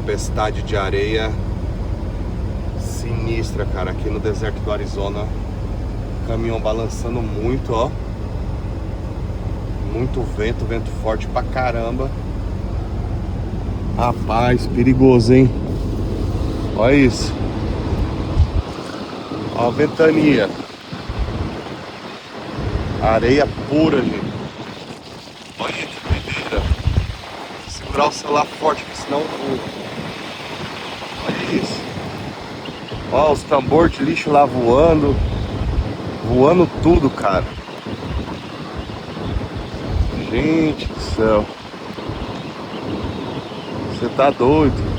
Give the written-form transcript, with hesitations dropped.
tempestade de areia sinistra, cara, aqui no deserto do Arizona. Caminhão balançando muito, ó. Muito vento, vento forte pra caramba. Rapaz, perigoso, hein? Olha isso. Ó a ventania. Areia pura, gente. Olha que doideira. Segurar o celular forte, porque senão voa. Olha isso. Ó, os tambores de lixo lá voando. Voando tudo, cara. Gente do céu. Você tá doido.